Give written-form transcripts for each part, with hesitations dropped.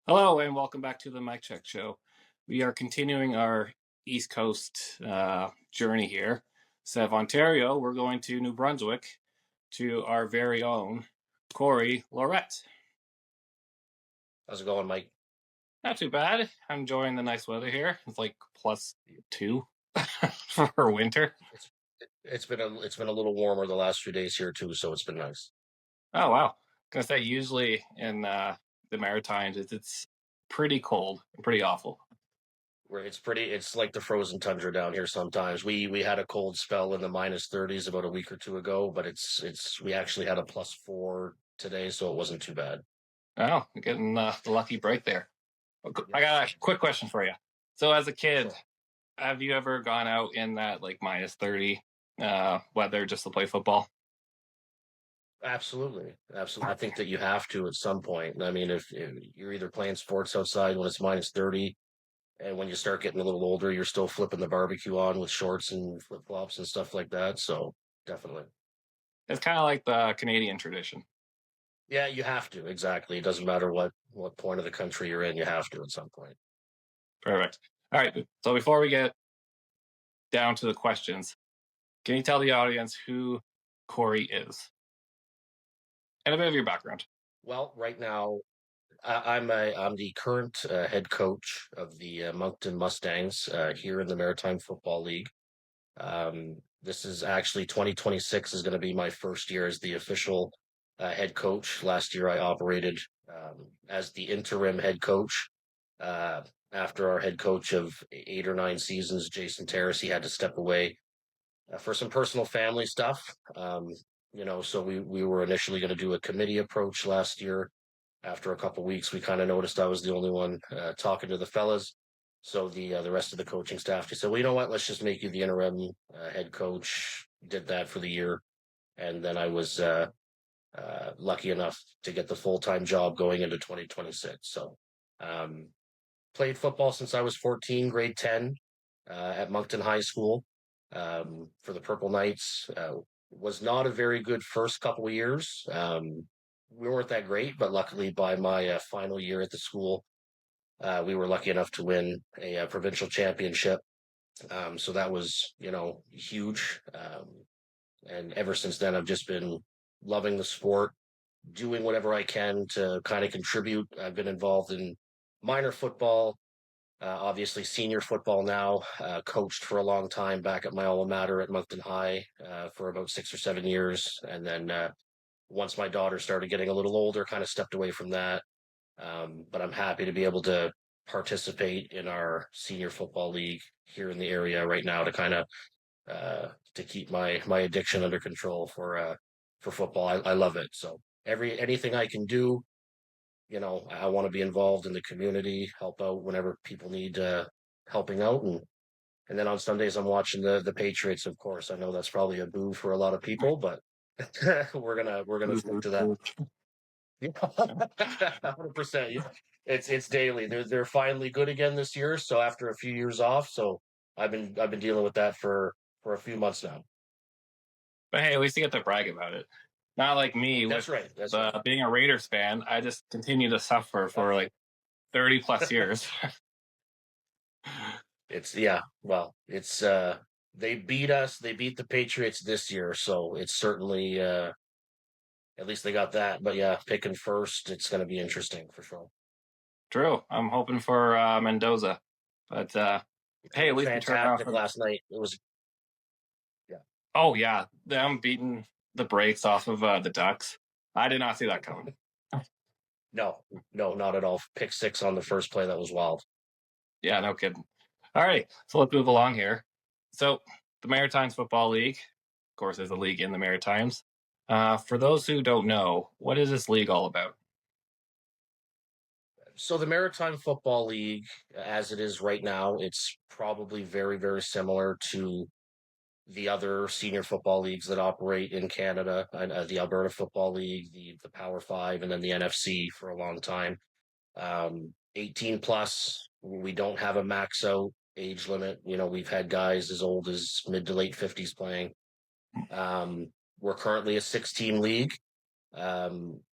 Hello and welcome back to the Mike Check Show. We are continuing our East Coast journey here. Instead of Ontario, we're going to New Brunswick to our very own Corey Lirette. How's it going, Mike? Not too bad. I'm enjoying the nice weather here. It's like +2 for winter. It's been a little warmer the last few days here too, so it's been nice. Oh wow! Gonna say usually in the Maritimes it's pretty cold and pretty awful. Where it's like the frozen tundra down here sometimes. We had a cold spell in the -30s about a week or two ago, but we actually had a +4 today, so it wasn't too bad. Oh, you're getting the lucky break there. I got a quick question for you. So, as a kid, Sure. have you ever gone out in that like -30 weather just to play football? Absolutely, absolutely. I think that you have to at some point. I mean, if you're either playing sports outside when it's -30, and when you start getting a little older, you're still flipping the barbecue on with shorts and flip flops and stuff like that. So definitely. It's kind of like the Canadian tradition. Yeah, you have to. Exactly. It doesn't matter what point of the country you're in, you have to at some point. Perfect. All right. So, before we get down to the questions, can you tell the audience who Corey is and a bit of your background? Well, right now I'm the current head coach of the Moncton Mustangs here in the Maritime Football League. This is actually 2026 is going to be my first year as the official head coach. Last year I operated as the interim head coach. After our head coach of 8 or 9 seasons, Jason Terrace, he had to step away for some personal family stuff. So we were initially going to do a committee approach last year. After a couple of weeks, we kind of noticed I was the only one talking to the fellas. So the rest of the coaching staff just said, "Well, you know what? Let's just make you the interim head coach." Did that for the year, and then I was lucky enough to get the full-time job going into 2026. So um, played football since I was 14, grade 10, at Moncton High School for the Purple Knights. Was not a very good first couple of years. We weren't that great, but luckily by my final year at the school, we were lucky enough to win a provincial championship. So that was, huge. And ever since then, I've just been loving the sport, doing whatever I can to kind of contribute. I've been involved in minor football, obviously senior football now, coached for a long time back at my alma mater at Moncton High for about 6 or 7 years. And then once my daughter started getting a little older, kind of stepped away from that. But I'm happy to be able to participate in our senior football league here in the area right now to kind of to keep my addiction under control for football. I love it. So anything I can do, I want to be involved in the community, help out whenever people need helping out, and then on Sundays I'm watching the Patriots. Of course, I know that's probably a boo for a lot of people, but we're gonna stick to that. Yeah, 100%. Yeah. It's daily. They're finally good again this year. So after a few years off, so I've been dealing with that for a few months now. But hey, at least you get to brag about it. Not like me That's with right. That's right. being a Raiders fan. I just continue to suffer for like 30 plus years. It's yeah. Well, it's they beat us. They beat the Patriots this year, so it's certainly at least they got that. But yeah, picking first, it's going to be interesting for sure. True. I'm hoping for Mendoza. But hey, at least we turned off. Fantastic last night. It was yeah. Oh, yeah. Them beating the brakes off of the Ducks. I did not see that coming. No, not at all. Pick six on the first play. That was wild. Yeah, no kidding. All right. So let's move along here. So the Maritimes Football League, of course, is a league in the Maritimes. For those who don't know, what is this league all about? So the Maritime Football League, as it is right now, it's probably very, very similar to the other senior football leagues that operate in Canada, the Alberta Football League, the Power Five, and then the NFC for a long time. 18 plus, we don't have a max out age limit. We've had guys as old as mid to late 50s playing. We're currently a 16 league.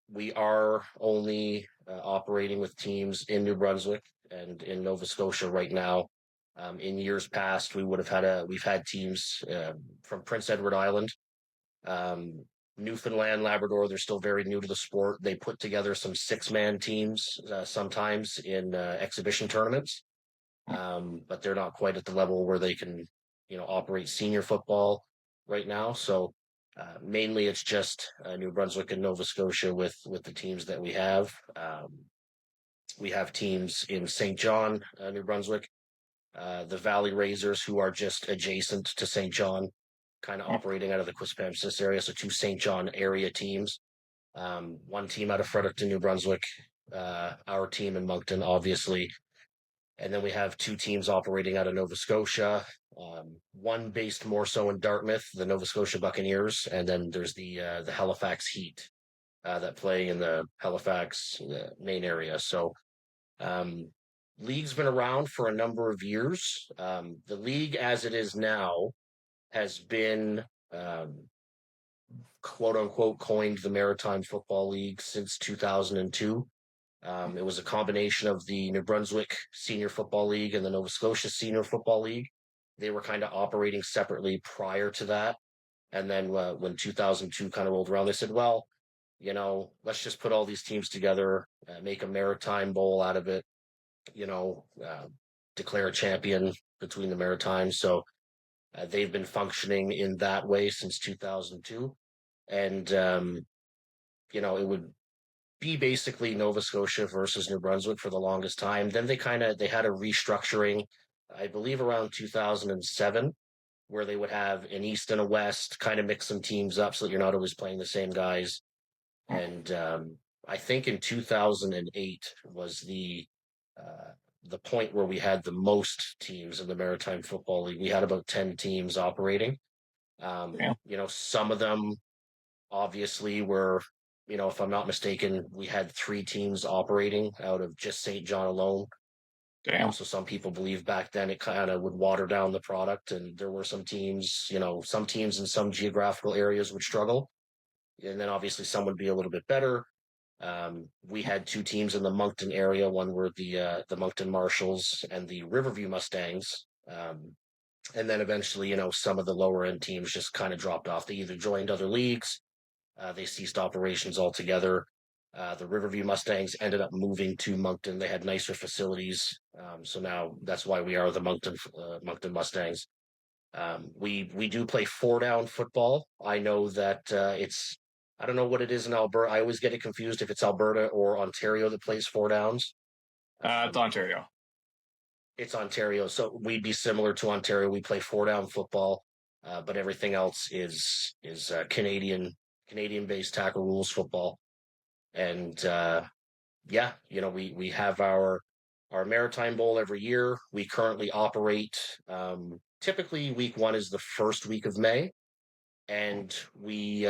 We are only operating with teams in New Brunswick and in Nova Scotia right now. In years past, we've had teams from Prince Edward Island, um, Newfoundland, Labrador. They're still very new to the sport. They put together some 6-man teams sometimes in exhibition tournaments, but they're not quite at the level where they can, operate senior football right now. So mainly it's just New Brunswick and Nova Scotia with the teams that we have. We have teams in St. John, New Brunswick, the Valley Razors, who are just adjacent to St. John, kind of operating out of the Quispamsis area. So 2 St. John area teams, 1 team out of Fredericton, New Brunswick, our team in Moncton, obviously. And then we have 2 teams operating out of Nova Scotia, 1 based more so in Dartmouth, the Nova Scotia Buccaneers, and then there's the Halifax Heat that play in the Halifax main area. So league's been around for a number of years. The league as it is now has been quote unquote coined the Maritime Football League since 2002. It was a combination of the New Brunswick Senior Football League and the Nova Scotia Senior Football League. They were kind of operating separately prior to that. And then when 2002 kind of rolled around, they said, well, let's just put all these teams together, make a Maritime Bowl out of it, declare a champion between the Maritimes. So they've been functioning in that way since 2002. And, it would be basically Nova Scotia versus New Brunswick for the longest time. Then they had a restructuring, I believe around 2007, where they would have an East and a West, kind of mix some teams up so that you're not always playing the same guys. And I think in 2008 was the point where we had the most teams in the Maritime Football League. We had about 10 teams operating. Some of them obviously were, if I'm not mistaken, we had 3 teams operating out of just St. John alone. Damn. So some people believe back then it kind of would water down the product, and there were some teams, some teams in some geographical areas would struggle, and then obviously some would be a little bit better. We had 2 teams in the Moncton area. One were the Moncton Marshals and the Riverview Mustangs. And then eventually, some of the lower end teams just kind of dropped off. They either joined other leagues, they ceased operations altogether. The Riverview Mustangs ended up moving to Moncton. They had nicer facilities. So now that's why we are the Moncton Mustangs. We do play 4-down football. I know that I don't know what it is in Alberta. I always get it confused if it's Alberta or Ontario that plays 4 downs. It's Ontario. It's Ontario. So we'd be similar to Ontario. We play 4-down football, but everything else is Canadian-based tackle rules football. And we have our Maritime Bowl every year. We currently operate. Typically, week 1 is the first week of May, and we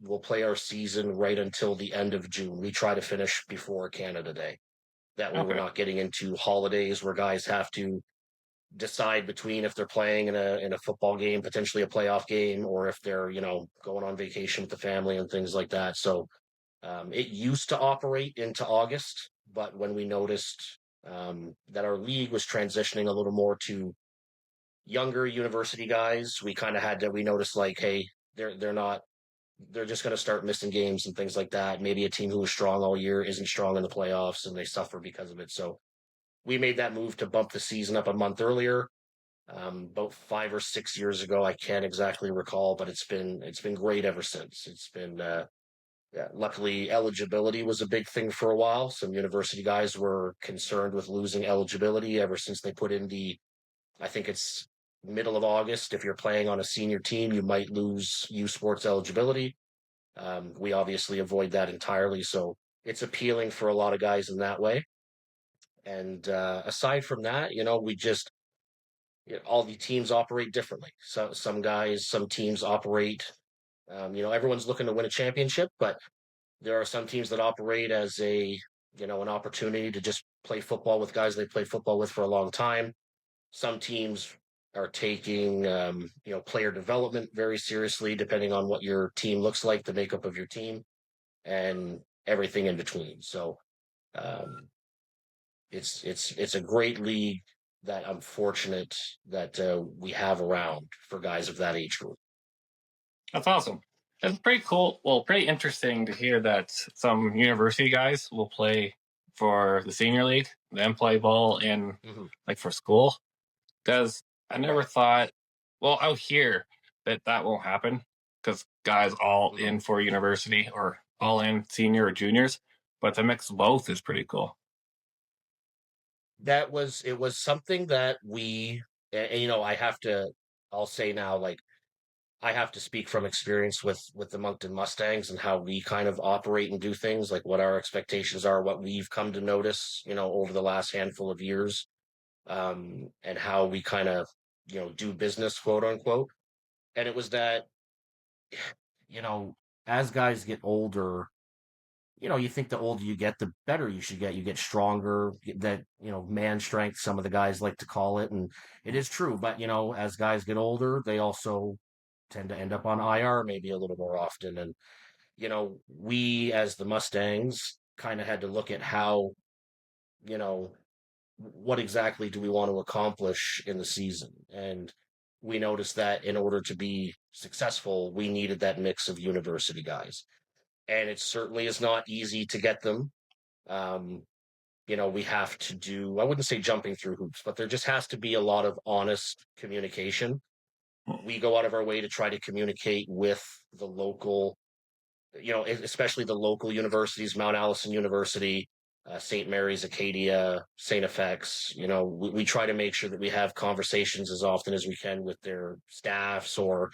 will play our season right until the end of June. We try to finish before Canada Day. That way, we're not getting into holidays where guys have to decide between if they're playing in a football game, potentially a playoff game, or if they're going on vacation with the family and things like that. So it used to operate into August, but when we noticed that our league was transitioning a little more to younger university guys, we noticed like, hey, they're just going to start missing games and things like that. Maybe a team who was strong all year isn't strong in the playoffs and they suffer because of it. So we made that move to bump the season up a month earlier, about 5 or 6 years ago. I can't exactly recall, but it's been great ever since. It's been, luckily eligibility was a big thing for a while. Some university guys were concerned with losing eligibility ever since they put in I think it's middle of August. If you're playing on a senior team, you might lose U Sports eligibility. We obviously avoid that entirely. So it's appealing for a lot of guys in that way. And aside from that, we just, all the teams operate differently. So some teams operate, everyone's looking to win a championship, but there are some teams that operate as an opportunity to just play football with guys they played football with for a long time. Some teams are taking, player development very seriously, depending on what your team looks like, the makeup of your team, and everything in between. So Um, it's a great league that I'm fortunate that we have around for guys of that age group. That's awesome. It's pretty cool. Well, pretty interesting to hear that some university guys will play for the senior league, then play ball in Mhm. like for school. Because I never Right. thought, well, out here that won't happen because guys all Mhm. in for university or all in senior or juniors, but to mix both is pretty cool. It was something that and, you know, I'll say now, like, I have to speak from experience with the Moncton Mustangs and how we kind of operate and do things, like what our expectations are, what we've come to notice, you know, over the last handful of years, and how we kind of, you know, do business, quote unquote. And it was that, you know, as guys get older, you know, you think the older you get, the better you should get. You get stronger, that, you know, man strength, some of the guys like to call it. And it is true. But, you know, as guys get older, they also tend to end up on IR maybe a little more often. And, you know, we as the Mustangs kind of had to look at how, you know, what exactly do we want to accomplish in the season? And we noticed that in order to be successful, we needed that mix of university guys. And it certainly is not easy to get them. Um, you know, we have to do, I wouldn't say jumping through hoops, but there just has to be a lot of honest communication. We go out of our way to try to communicate with the local, you know, especially the local universities, Mount Allison University, St. Mary's, Acadia, St. FX. You know, we try to make sure that we have conversations as often as we can with their staffs, or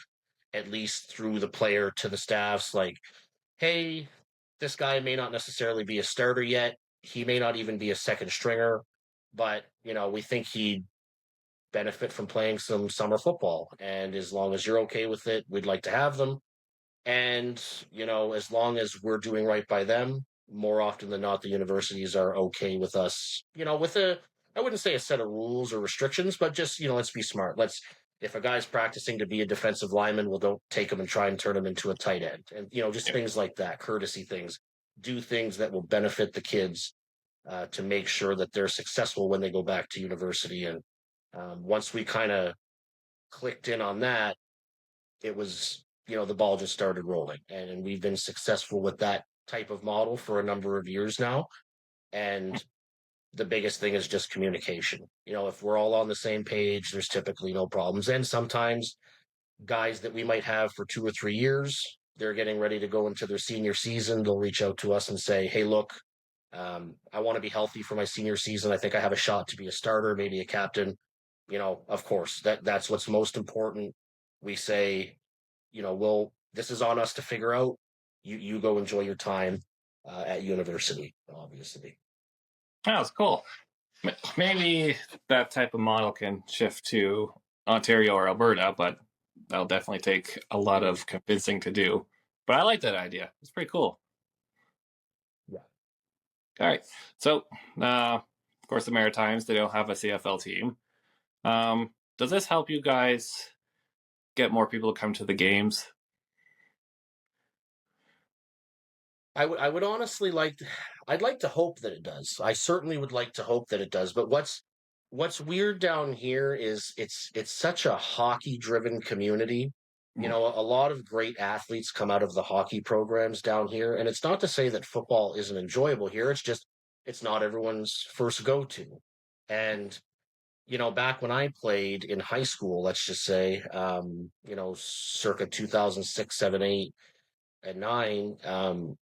at least through the player to the staffs, like, hey, this guy may not necessarily be a starter yet. He may not even be a second stringer, but, you know, we think he'd benefit from playing some summer football. And as long as you're okay with it, we'd like to have them. And, you know, as long as we're doing right by them, more often than not, the universities are okay with us, you know, with I wouldn't say a set of rules or restrictions, but just, you know, let's be smart. If a guy's practicing to be a defensive lineman, well, don't take him and try and turn him into a tight end. And, you know, just things like that, courtesy things, do things that will benefit the kids, to make sure that they're successful when they go back to university. And once we kind of clicked in on that, it was, you know, the ball just started rolling, and we've been successful with that type of model for a number of years now. And the biggest thing is just communication. You know, if we're all on the same page, there's typically no problems. And sometimes guys that we might have for 2 or 3 years, they're getting ready to go into their senior season, they'll reach out to us and say, hey, look, I want to be healthy for my senior season. I think I have a shot to be a starter, maybe a captain. You know, of course, that's what's most important. We say, you know, this is on us to figure out. You go enjoy your time at university, obviously. Oh, that's cool. Maybe that type of model can shift to Ontario or Alberta, but that'll definitely take a lot Mhm. of convincing to do. But I like that idea. It's pretty cool. Yeah. All right. So, of course, the Maritimes, they don't have a CFL team. Does this help you guys get more people to come to the games? I would honestly I'd like to hope that it does. I certainly would like to hope that it does. But what's weird down here is it's such a hockey driven community. You Mm. know, a lot of great athletes come out of the hockey programs down here. And it's not to say that football isn't enjoyable here. It's just it's not everyone's first go to. And, you know, back when I played in high school, let's just say, you know, circa 2006, 7, 8, and 9,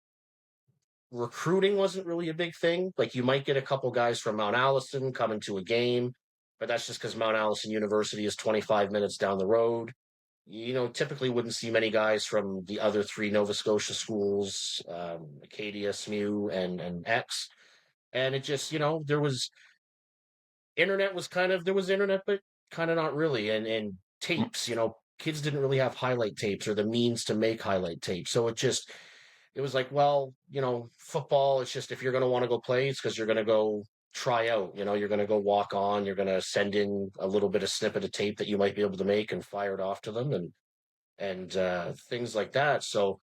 recruiting wasn't really a big thing. Like, you might get a couple guys from Mount Allison coming to a game, but that's just because Mount Allison University is 25 minutes down the road. You know, typically wouldn't see many guys from the other three Nova Scotia schools, Acadia, SMU, and X. And it just, you know, there was internet, but kind of not really. And tapes, you know, kids didn't really have highlight tapes or the means to make highlight tapes. So it was like, well, you know, football, it's just, if you're going to want to go play, it's because you're going to go try out, you know, you're going to go walk on, you're going to send in a little bit of snippet of tape that you might be able to make and fire it off to them, and things like that. So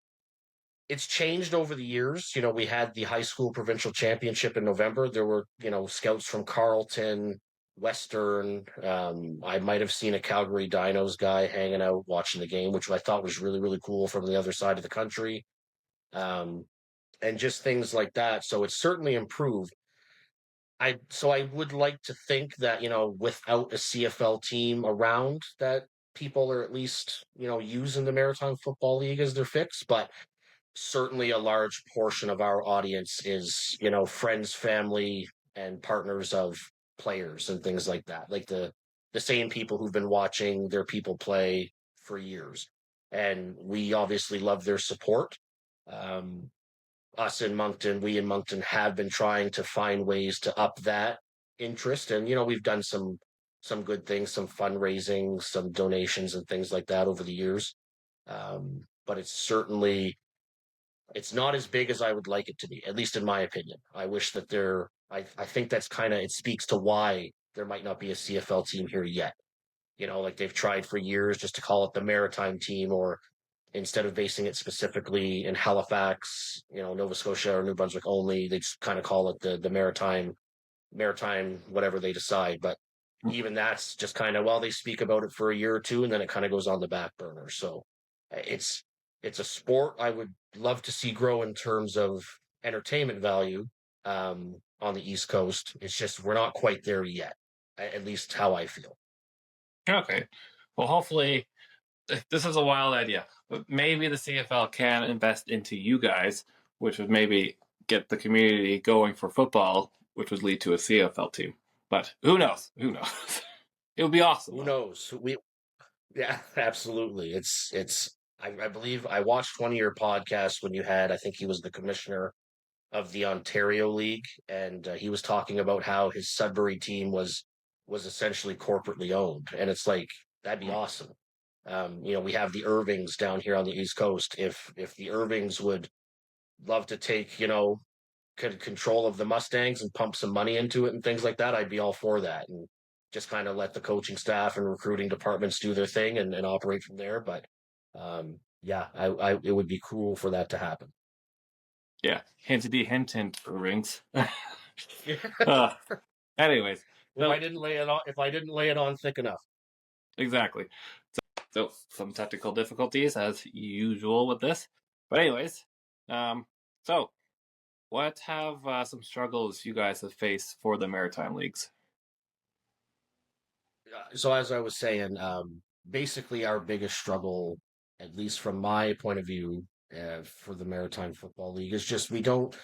it's changed over the years. We had the high school provincial championship in November. There were, scouts from Carleton, Western. I might have seen a Calgary Dinos guy hanging out watching the game, which I thought was really, really cool from the other side of the country. Um, and just things like that. So it's certainly improved. I would like to think that, without a CFL team around, that people are at least, using the Maritime Football League as their fix, but certainly a large portion of our audience is, friends, family, and partners of players and things like that. Like the same people who've been watching their people play for years. And we obviously love their support. Um, we in Moncton have been trying to find ways to up that interest. And, we've done some good things, some fundraising, some donations and things like that over the years. But it's not as big as I would like it to be, at least in my opinion. I wish that I think that's it speaks to why there might not be a CFL team here yet. Like they've tried for years just to call it the Maritime team, or instead of basing it specifically in Halifax, Nova Scotia or New Brunswick only, they just kind of call it the Maritime, whatever they decide. But even that's just kind of, well, they speak about it for a year or two and then it kind of goes on the back burner. So it's it's a sport I would love to see grow in terms of entertainment value on the East Coast. It's just we're not quite there yet, at least how I feel. Okay. Well, hopefully, this is a wild idea, but maybe the CFL can invest into you guys, which would maybe get the community going for football, which would lead to a CFL team. But who knows? Who knows? It would be awesome. Who knows? Yeah, absolutely. I believe I watched one of your podcasts when you had, I think he was the commissioner of the Ontario League, and he was talking about how his Sudbury team was essentially corporately owned, and it's like that'd be awesome. We have the Irvings down here on the East Coast. If the Irvings would love to take, control of the Mustangs and pump some money into it and things like that, I'd be all for that. And just kind of let the coaching staff and recruiting departments do their thing and operate from there. But yeah, it would be cool for that to happen. Yeah, hint, hint, rings. uh, anyways, If I didn't lay it on thick enough. Exactly. So some technical difficulties as usual with this, but anyways, so what have some struggles you guys have faced for the Maritime Leagues? So as I was saying, basically our biggest struggle, at least from my point of view, for the Maritime Football League, is just we don't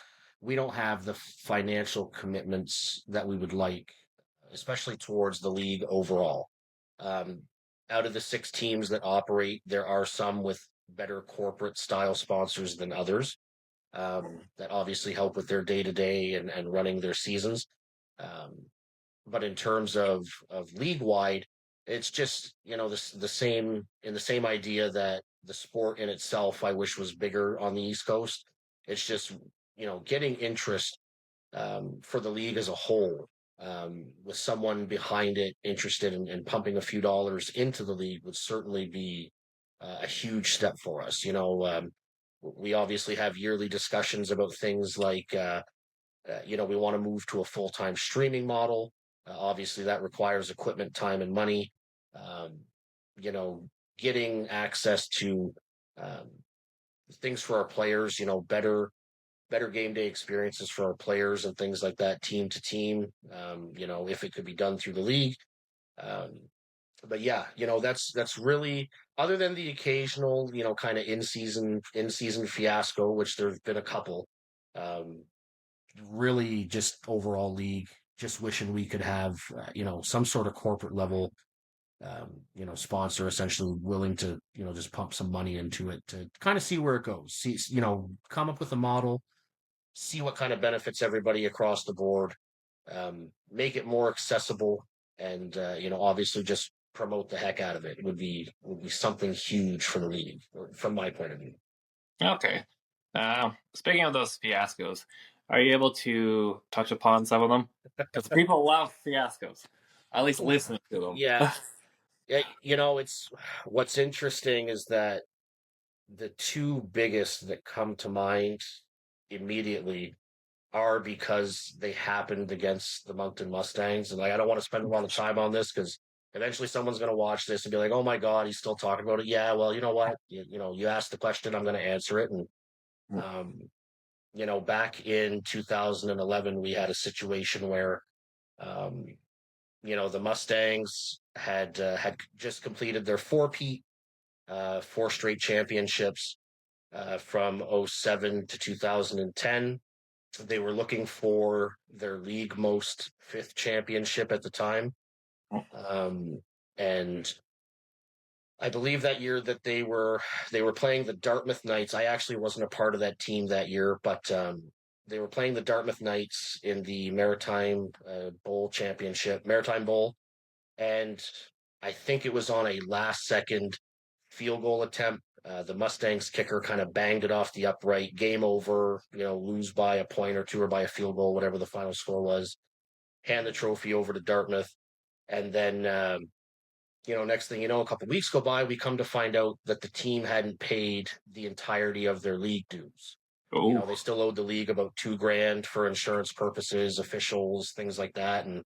have the financial commitments that we would like, especially towards the league overall. Um, Out of the 6 teams that operate, there are some with better corporate style sponsors than others, that obviously help with their day to day and running their seasons. Um, but in terms of league wide, it's just the same idea that the sport in itself I wish was bigger on the East Coast. It's just getting interest for the league as a whole, with someone behind it interested in pumping a few dollars into the league would certainly be a huge step for us. We obviously have yearly discussions about things like we want to move to a full-time streaming model. Obviously, that requires equipment, time, and money. Um, you know, Getting access to um, things for our players. Better game day experiences for our players and things like that, team to team. If it could be done through the league. Um, but yeah, that's really, other than the occasional, kind of in season fiasco, which there's been a couple. Um, Really just overall league, just wishing we could have some sort of corporate level sponsor essentially willing to just pump some money into it to kind of see where it goes, see, come up with a model, see what kind of benefits everybody across the board, make it more accessible, and obviously just promote the heck out of it. It would be something huge for the league from my point of view. Okay. Speaking of those fiascos, are you able to touch upon some of them? Because people love fiascos, at least listening to them. Yeah. Yeah, it's what's interesting is that the two biggest that come to mind immediately are because they happened against the Moncton Mustangs. And like, I don't want to spend a lot of time on this because eventually someone's going to watch this and be like, oh my God, he's still talking about it. Yeah, well, you know what? You asked the question, I'm going to answer it. And, um, back in 2011, we had a situation where, um, the Mustangs had just completed their four-peat, four straight championships from '07 to 2010. They were looking for their league most fifth championship at the time. And I believe that year that they were playing the Dartmouth Knights. I actually wasn't a part of that team that year, but they were playing the Dartmouth Knights in the Maritime Bowl Championship, Maritime Bowl, and I think it was on a last second field goal attempt. The Mustangs kicker kind of banged it off the upright. Game over. Lose by a point or two or by a field goal, whatever the final score was. Hand the trophy over to Dartmouth, and then next thing you know, a couple weeks go by, we come to find out that the team hadn't paid the entirety of their league dues. Oh, They still owed the league about $2,000 for insurance purposes, officials, things like that. And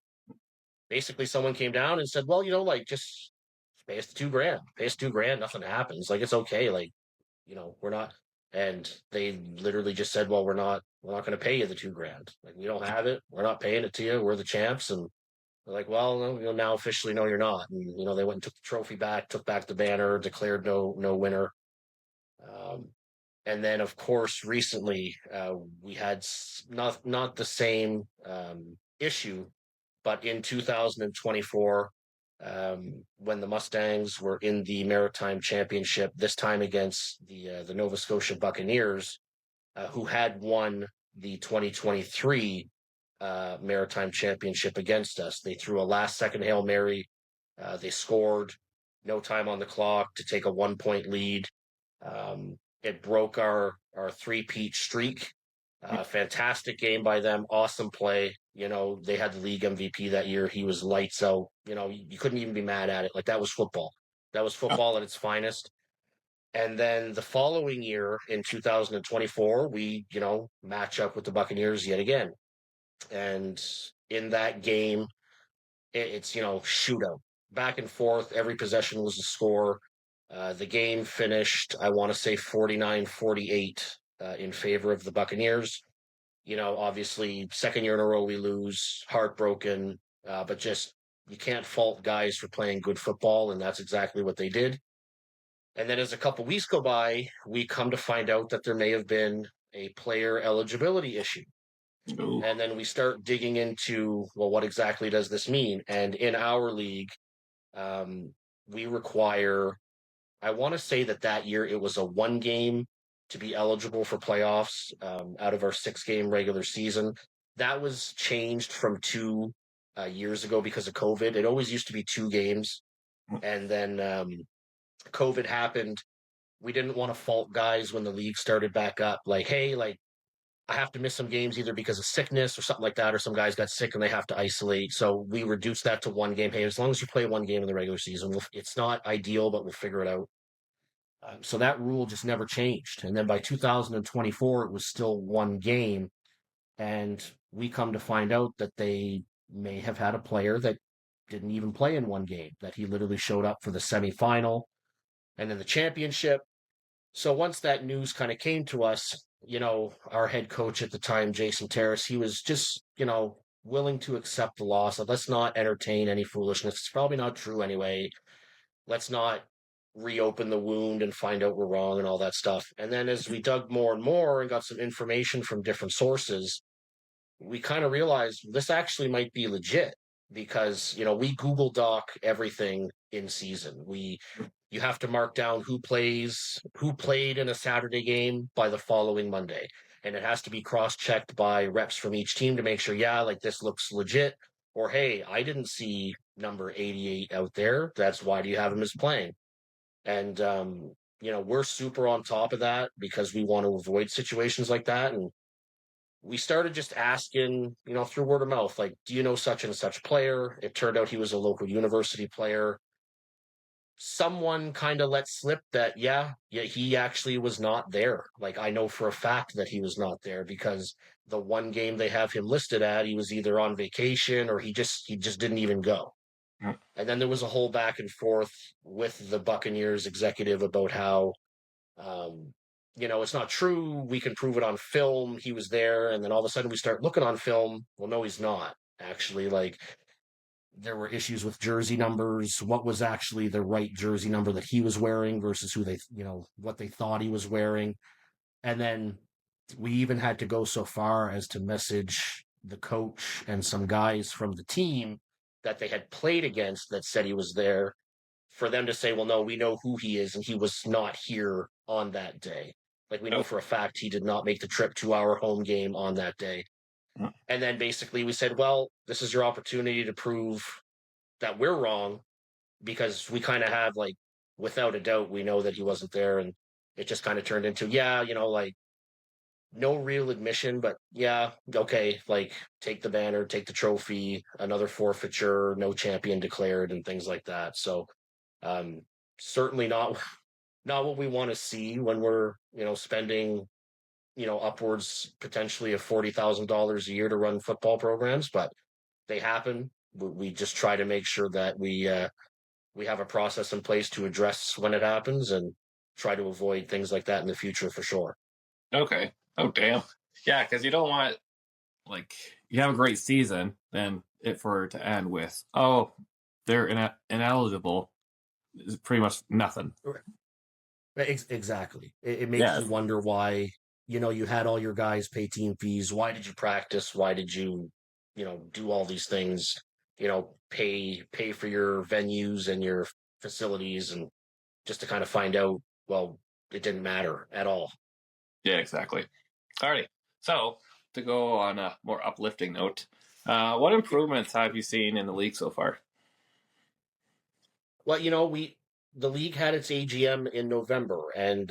basically someone came down and said, well, just pay us the $2,000, pay us $2,000. Nothing happens. Like, it's okay. Like, we're not. And they literally just said, well, we're not going to pay you the $2,000. Like, we don't have it. We're not paying it to you. We're the champs. And they're like, well, no, now officially, no, you're not. And, they went and took the trophy back, took back the banner, declared no winner. Um, and then, of course, recently we had not the same issue, but in 2024, when the Mustangs were in the Maritime Championship, this time against the Nova Scotia Buccaneers, who had won the 2023 Maritime Championship against us. They threw a last-second Hail Mary. They scored, no time on the clock to take a 1-point lead. It broke our three-peat streak. Fantastic game by them. Awesome play. They had the league MVP that year. He was lights out. You couldn't even be mad at it. Like, that was football. That was football at its finest. And then the following year in 2024, we, match up with the Buccaneers yet again. And in that game, it's, shootout. Back and forth. Every possession was a score. The game finished, I want to say 49-48 in favor of the Buccaneers. Obviously, second year in a row we lose, heartbroken, but just you can't fault guys for playing good football, and that's exactly what they did. And then as a couple weeks go by, we come to find out that there may have been a player eligibility issue. oh, And then we start digging into, well, what exactly does this mean? And in our league, we require, I want to say that year it was a 1 game to be eligible for playoffs out of our 6-game regular season. That was changed from 2 years ago because of COVID. It always used to be 2 games. And then COVID happened. We didn't want to fault guys when the league started back up. Like, hey, like, I have to miss some games either because of sickness or something like that, or some guys got sick and they have to isolate. So we reduced that to 1 game. Hey, as long as you play 1 game in the regular season, it's not ideal, but we'll figure it out. So that rule just never changed. And then by 2024, it was still 1 game. And we come to find out that they may have had a player that didn't even play in 1 game, that he literally showed up for the semifinal and then the championship. So once that news kind of came to us, our head coach at the time, Jason Terrace, he was just, willing to accept the loss. Let's not entertain any foolishness. It's probably not true anyway. Let's not reopen the wound and find out we're wrong and all that stuff. And then as we dug more and more and got some information from different sources, we kind of realized this actually might be legit because, we Google Doc everything in season. You have to mark down who played in a Saturday game by the following Monday. And it has to be cross-checked by reps from each team to make sure, yeah, like this looks legit. Or, hey, I didn't see number 88 out there. That's why do you have him as playing? And, we're super on top of that because we want to avoid situations like that. And we started just asking, through word of mouth, like, do you know such and such player? It turned out he was a local university player. someone kind of let slip that, yeah, he actually was not there. Like, I know for a fact that he was not there because the one game they have him listed at, he was either on vacation or he just didn't even go. Mm. And then there was a whole back and forth with the Buccaneers executive about how, um, it's not true. We can prove it on film. He was there. And then all of a sudden we start looking on film. Well, no, he's not actually. Like, there were issues with jersey numbers. What was actually the right jersey number that he was wearing versus what they thought he was wearing. And then we even had to go so far as to message the coach and some guys from the team that they had played against that said he was there, for them to say, well, no, we know who he is, and he was not here on that day. Like, we know Oh, for a fact he did not make the trip to our home game on that day. mm. And then basically we said, well, this is your opportunity to prove that we're wrong, because we kind of have, like, without a doubt, we know that he wasn't there. And it just kind of turned into, yeah, like, no real admission, but yeah, okay, like, take the banner, take the trophy, another forfeiture, no champion declared, and things like that. So, um, certainly not what we want to see when we're, spending, upwards potentially of $40,000 a year to run football programs, but they happen. We just try to make sure that we have a process in place to address when it happens and try to avoid things like that in the future for sure. Okay. Oh, damn. Yeah, because you don't want, like, you have a great season, then it for it to end with, oh, they're ineligible, is pretty much nothing. Exactly. It makes Yeah. you wonder why, you had all your guys pay team fees. Why did you practice? Why did you, do all these things? Pay for your venues and your facilities, and just to kind of find out, well, it didn't matter at all. Yeah, exactly. Alrighty. So, to go on a more uplifting note, what improvements have you seen in the league so far? Well, the league had its AGM in November, and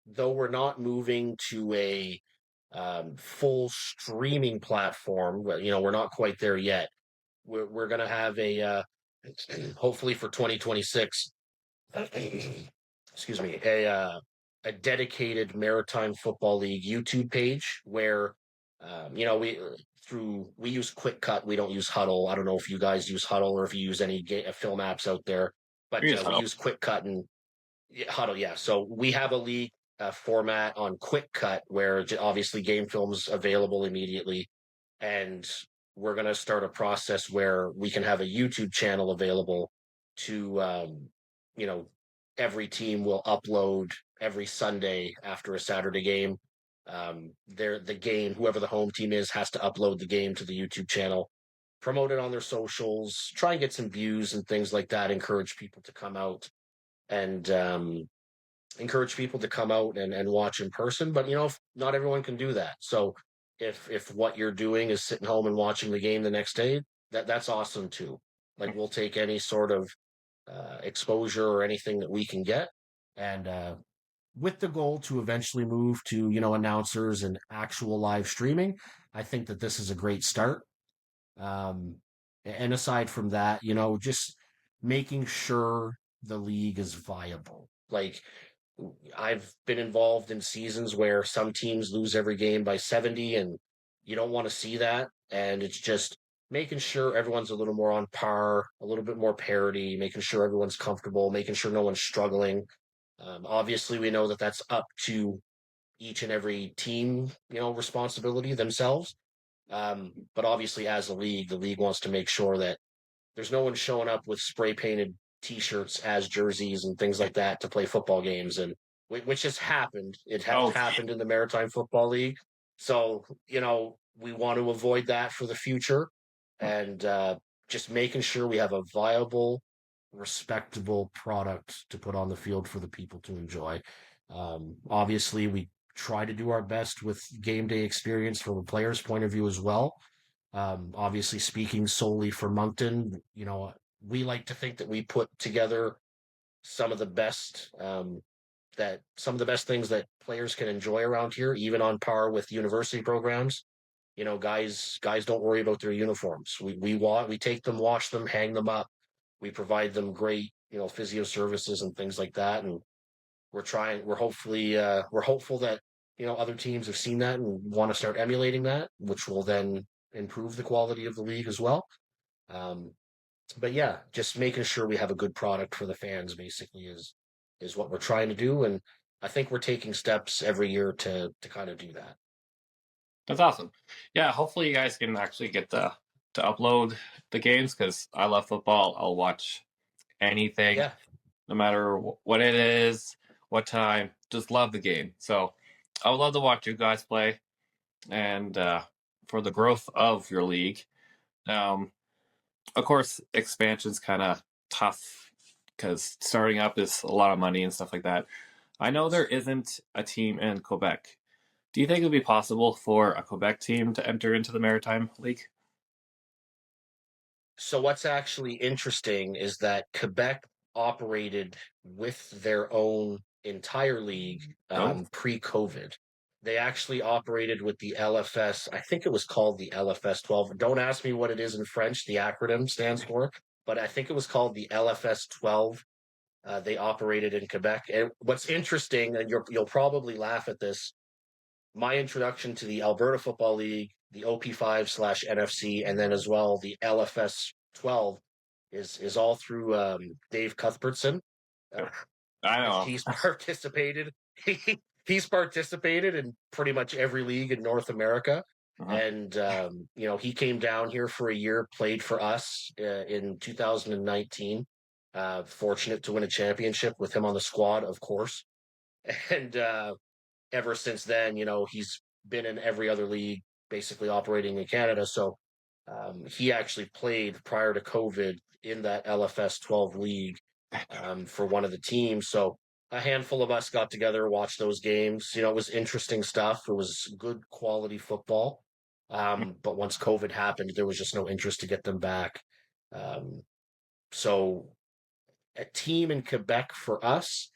though we're not moving to a full streaming platform, well, we're not quite there yet. We're going to have hopefully for 2026, excuse me, a dedicated Maritime Football League YouTube page where, we use Quick Cut. We don't use Huddle. I don't know if you guys use Huddle or if you use any film apps out there, but Here's we how. use Quick Cut and Huddle. Yeah. So we have a league format on Quick Cut where obviously game films available immediately. And we're going to start a process where we can have a YouTube channel available to, every team will upload every Sunday after a Saturday game. The game, whoever the home team is, has to upload the game to the YouTube channel, promote it on their socials, try and get some views and things like that, encourage people to come out and, and watch in person. But not everyone can do that. So if what you're doing is sitting home and watching the game the next day, that's awesome too. Like, we'll take any sort of exposure or anything that we can get, and with the goal to eventually move to announcers and actual live streaming. I think that this is a great start. um, and aside from that, just making sure the league is viable. Like, I've been involved in seasons where some teams lose every game by 70, and you don't want to see that. And it's just making sure everyone's a little more on par, a little bit more parity, making sure everyone's comfortable, making sure no one's struggling. Obviously, we know that that's up to each and every team, responsibility themselves. But obviously, as a league, the league wants to make sure that there's no one showing up with spray painted T-shirts as jerseys and things like that to play football games, and which has happened. It has Oh, happened in the Maritime Football League. So we want to avoid that for the future, and just making sure we have a viable, respectable product to put on the field for the people to enjoy. Obviously, we try to do our best with game day experience from a player's point of view as well. Obviously, speaking solely for Moncton, we like to think that we put together some of the best some of the best things that players can enjoy around here, even on par with university programs. Guys don't worry about their uniforms. We take them, wash them, hang them up. We provide them great, physio services and things like that. And we're hopeful that, other teams have seen that and want to start emulating that, which will then improve the quality of the league as well. Um, but yeah, just making sure we have a good product for the fans basically is what we're trying to do. And I think we're taking steps every year to kind of do that. That's awesome. Yeah, hopefully you guys can actually get to upload the games because I love football. I'll watch anything, Yeah. no matter what it is, what time. Just love the game. So I would love to watch you guys play and for the growth of your league. Um, of course, expansion's kind of tough because starting up is a lot of money and stuff like that. I know there isn't a team in Quebec. Do you think it would be possible for a Quebec team to enter into the Maritime League? So what's actually interesting is that Quebec operated with their own entire league Oh, pre-COVID. They actually operated with the LFS. I think it was called the LFS 12. Don't ask me what it is in French, the acronym stands for, but I think it was called the LFS 12. They operated in Quebec. And what's interesting, and you'll probably laugh at this, my introduction to the Alberta Football League, the OP5/NFC, and then as well the LFS 12 is all through Dave Cuthbertson. Uh, I know. he's participated. He's participated in pretty much every league in North America, Uh-huh. and he came down here for a year, played for us in 2019. Fortunate to win a championship with him on the squad, of course, and ever since then, he's been in every other league, basically operating in Canada. So he actually played prior to COVID in that LFS 12 league for one of the teams. So a handful of us got together, watched those games. It was interesting stuff. It was good quality football. But once COVID happened, there was just no interest to get them back. So a team in Quebec for us,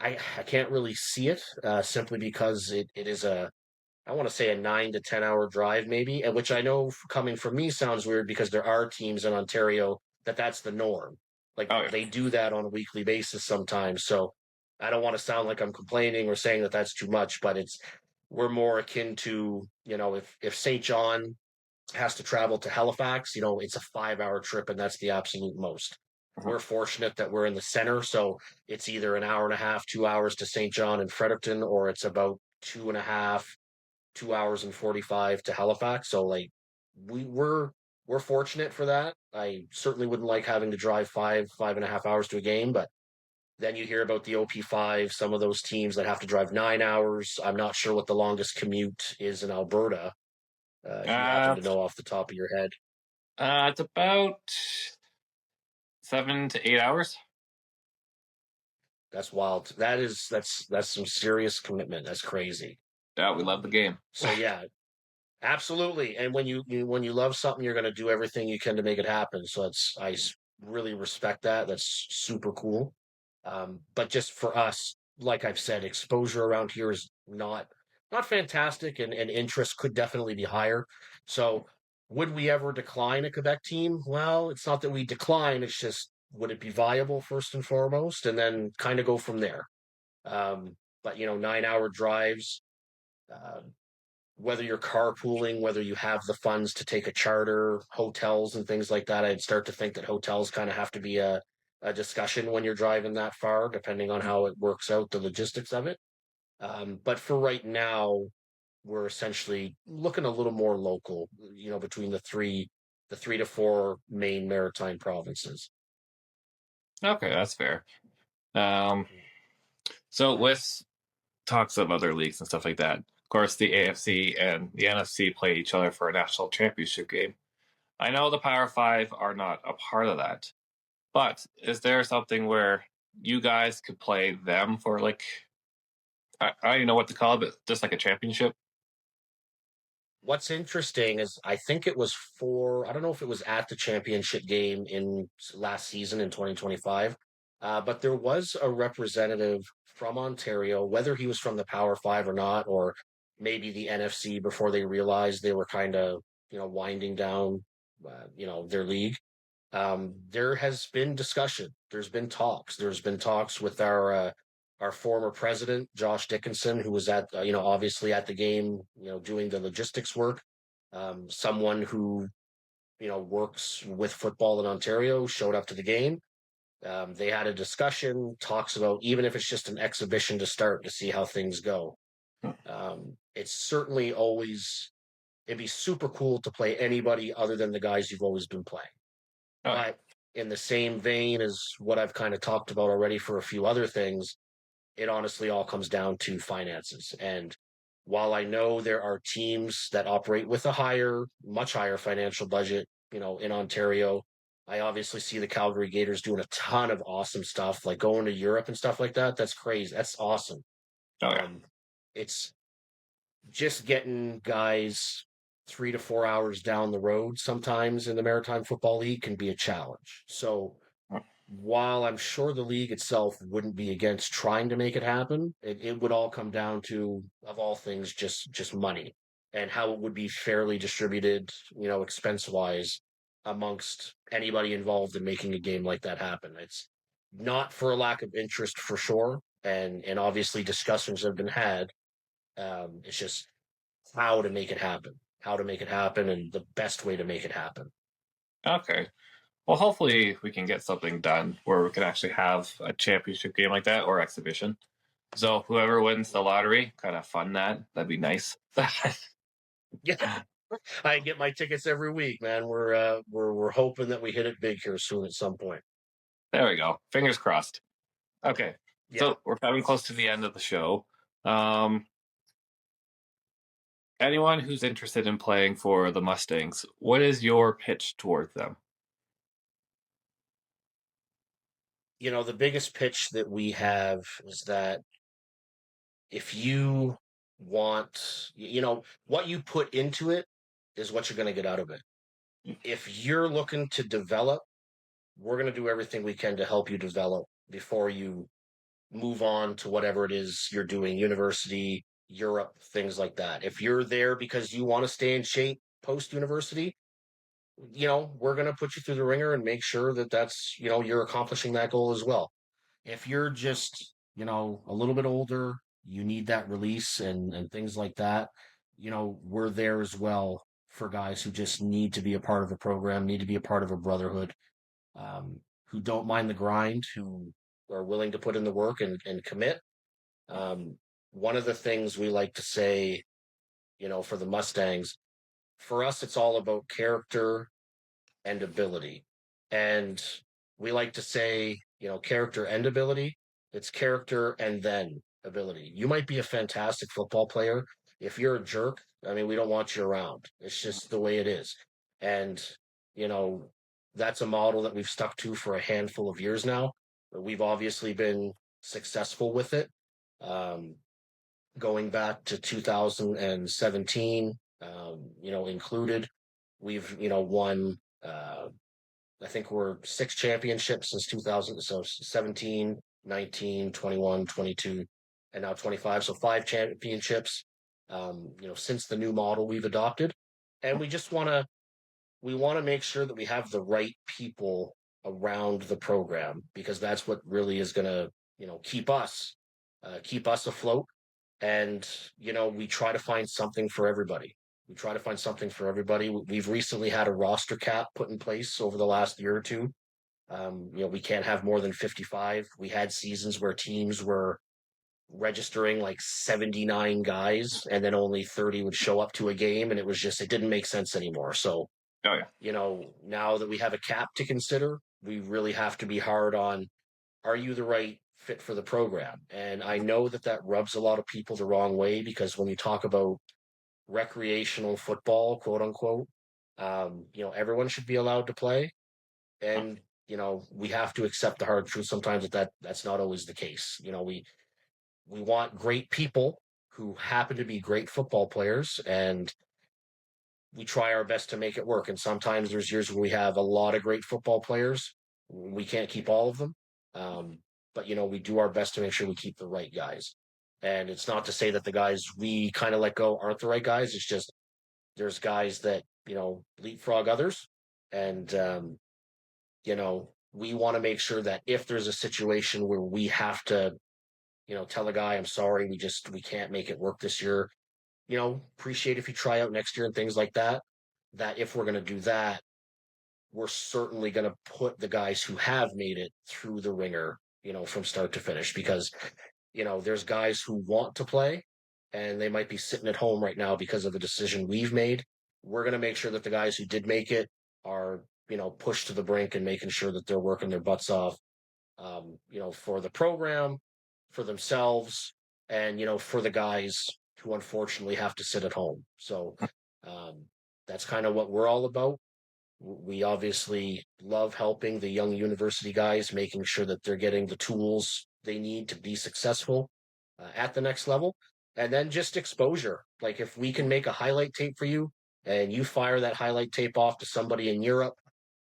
I can't really see it simply because it is I want to say a 9 to 10 hour drive maybe, and which I know coming from me sounds weird because there are teams in Ontario that's the norm. Like Oh yeah. they do that on a weekly basis sometimes. So I don't want to sound like I'm complaining or saying that that's too much, but we're more akin to, if St. John has to travel to Halifax, it's a 5 hour trip and that's the absolute most. Uh-huh. We're fortunate that we're in the center, so it's either an hour and a half, 2 hours to St. John and Fredericton, or it's about two and a half, 2 hours and 45 to Halifax. So like we're fortunate for that. I certainly wouldn't like having to drive 5.5 hours to a game, but then you hear about the OP5, some of those teams that have to drive 9 hours. I'm not sure what the longest commute is in Alberta. If you happen Uh, to know off the top of your head. it's about 7 to 8 hours. That's wild. That's some serious commitment. That's crazy. Yeah, we love the game. So yeah, absolutely. And when you love something, you're going to do everything you can to make it happen. So really respect that. That's super cool. But just for us, like I've said, exposure around here is not fantastic, and interest could definitely be higher. So would we ever decline a Quebec team? Well, it's not that we decline. It's just would it be viable first and foremost, and then kind of go from there. But 9 hour drives. Uh, whether you're carpooling, whether you have the funds to take a charter, hotels and things like that, I'd start to think that hotels kind of have to be a discussion when you're driving that far, depending on how it works out, the logistics of it. But for right now, we're essentially looking a little more local, between the three to four main maritime provinces. Okay, that's fair. Um, so with talks of other leagues and stuff like that, of course, the AFC and the NFC play each other for a national championship game. I know the Power Five are not a part of that, but is there something where you guys could play them for like I don't even know what to call it, but just like a championship? What's interesting is I think it was I don't know if it was at the championship game in last season in 2025, but there was a representative from Ontario, whether he was from the Power Five or not, or maybe the NFC before they realized they were kind of, winding down, their league. There has been discussion. There's been talks. There's been talks with our former president, Josh Dickinson, who was at obviously at the game, doing the logistics work. Someone who works with football in Ontario showed up to the game. They had a discussion, talks about even if it's just an exhibition to start to see how things go. It's certainly always it'd be super cool to play anybody other than the guys you've always been playing. Oh, yeah. But in the same vein as what I've kind of talked about already for a few other things, it honestly all comes down to finances. And while I know there are teams that operate with a much higher financial budget, in Ontario, I obviously see the Calgary Gators doing a ton of awesome stuff, like going to Europe and stuff like that. That's crazy. That's awesome. Oh, yeah. It's just getting guys 3 to 4 hours down the road sometimes in the Maritime Football League can be a challenge. So while I'm sure the league itself wouldn't be against trying to make it happen, it would all come down to, of all things, just money and how it would be fairly distributed, expense wise amongst anybody involved in making a game like that happen. It's not for a lack of interest for sure. And obviously discussions have been had. It's just how to make it happen, and the best way to make it happen. Okay. Well, hopefully we can get something done where we can actually have a championship game like that or exhibition. So whoever wins the lottery, kind of fund that. That'd be nice. Yeah, I get my tickets every week, man. We're hoping that we hit it big here soon at some point. There we go. Fingers crossed. Okay. Yeah. So we're coming close to the end of the show. Um, Anyone who's interested in playing for the Mustangs, what is your pitch towards them? The biggest pitch that we have is that if you want, what you put into it is what you're going to get out of it. If you're looking to develop, we're going to do everything we can to help you develop before you move on to whatever it is you're doing, university, Europe, things like that. If you're there because you want to stay in shape post university, we're going to put you through the ringer and make sure that that's, you're accomplishing that goal as well. If you're just, a little bit older, you need that release and things like that, we're there as well for guys who just need to be a part of a program, need to be a part of a brotherhood, who don't mind the grind, who are willing to put in the work and commit. One of the things we like to say, for the Mustangs, for us, it's all about character and ability. And we like to say, character and ability. It's character and then ability. You might be a fantastic football player. If you're a jerk, I mean, we don't want you around. It's just the way it is. And, you know, that's a model that we've stuck to for a handful of years now. We've obviously been successful with it. Um, Going back to 2017, included, we've, won, I think we're 6 championships since 2000. So 17, 19, 21, 22, and now 25. So 5 championships, since the new model we've adopted. And we want to make sure that we have the right people around the program, because that's what really is going to, keep us afloat. And, we try to find something for everybody. We've recently had a roster cap put in place over the last year or two. We can't have more than 55. We had seasons where teams were registering like 79 guys and then only 30 would show up to a game. And it didn't make sense anymore. So, Oh yeah. now that we have a cap to consider, we really have to be hard on, are you the right fit for the program? And I know that rubs a lot of people the wrong way, because when you talk about recreational football, quote unquote, everyone should be allowed to play. And, we have to accept the hard truth sometimes that's not always the case. We want great people who happen to be great football players, and we try our best to make it work. And sometimes there's years where we have a lot of great football players. We can't keep all of them. But, we do our best to make sure we keep the right guys. And it's not to say that the guys we kind of let go aren't the right guys. It's just there's guys that, leapfrog others. And we want to make sure that if there's a situation where we have to, tell a guy, I'm sorry, we can't make it work this year, appreciate if you try out next year and things like that, that if we're going to do that, we're certainly going to put the guys who have made it through the ringer, from start to finish, because, there's guys who want to play and they might be sitting at home right now because of the decision we've made. We're going to make sure that the guys who did make it are, pushed to the brink and making sure that they're working their butts off, for the program, for themselves, and, for the guys who unfortunately have to sit at home. So that's kind of what we're all about. We obviously love helping the young university guys, making sure that they're getting the tools they need to be successful at the next level. And then just exposure. Like if we can make a highlight tape for you and you fire that highlight tape off to somebody in Europe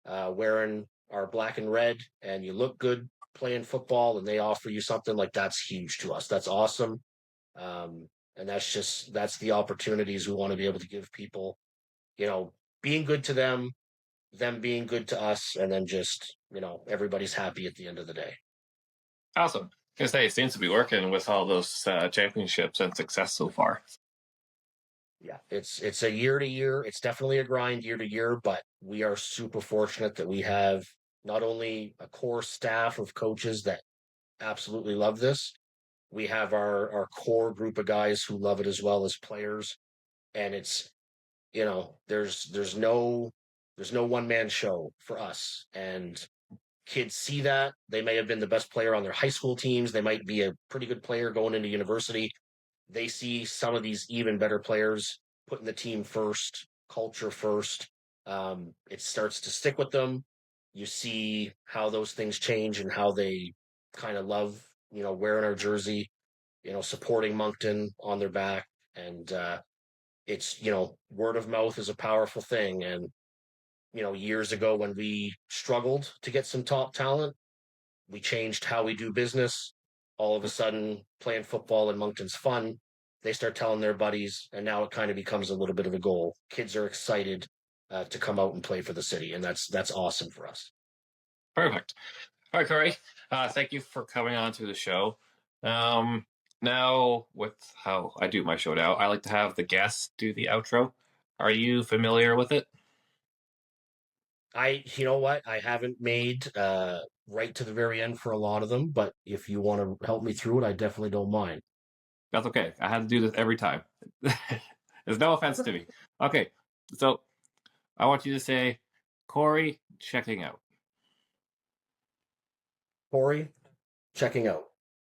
wearing our black and red and you look good playing football and they offer you something, like that's huge to us. That's awesome. And that's the opportunities we want to be able to give people, being good to them being good to us, and then just, everybody's happy at the end of the day. Awesome. I was gonna say, it seems to be working with all those championships and success so far. Yeah, it's a year to year. It's definitely a grind year to year, but we are super fortunate that we have not only a core staff of coaches that absolutely love this, we have our core group of guys who love it as well as players, and it's, there's no one man show for us, and kids see that. They may have been the best player on their high school teams. They might be a pretty good player going into university. They see some of these even better players putting the team first, culture first. It starts to stick with them. You see how those things change and how they kind of love, wearing our jersey, supporting Moncton on their back. And it's, word of mouth is a powerful thing. And, years ago when we struggled to get some top talent, we changed how we do business. All of a sudden, playing football in Moncton's fun. They start telling their buddies, and now it kind of becomes a little bit of a goal. Kids are excited to come out and play for the city, and that's awesome for us. Perfect. All right, Corey. Thank you for coming on to the show. Now, with how I do my show now, I like to have the guests do the outro. Are you familiar with it? You know what? I haven't made right to the very end for a lot of them, but if you want to help me through it, I definitely don't mind. That's okay. I had to do this every time. There's no offense to me. Okay, so I want you to say, Corey, checking out. Corey, checking out.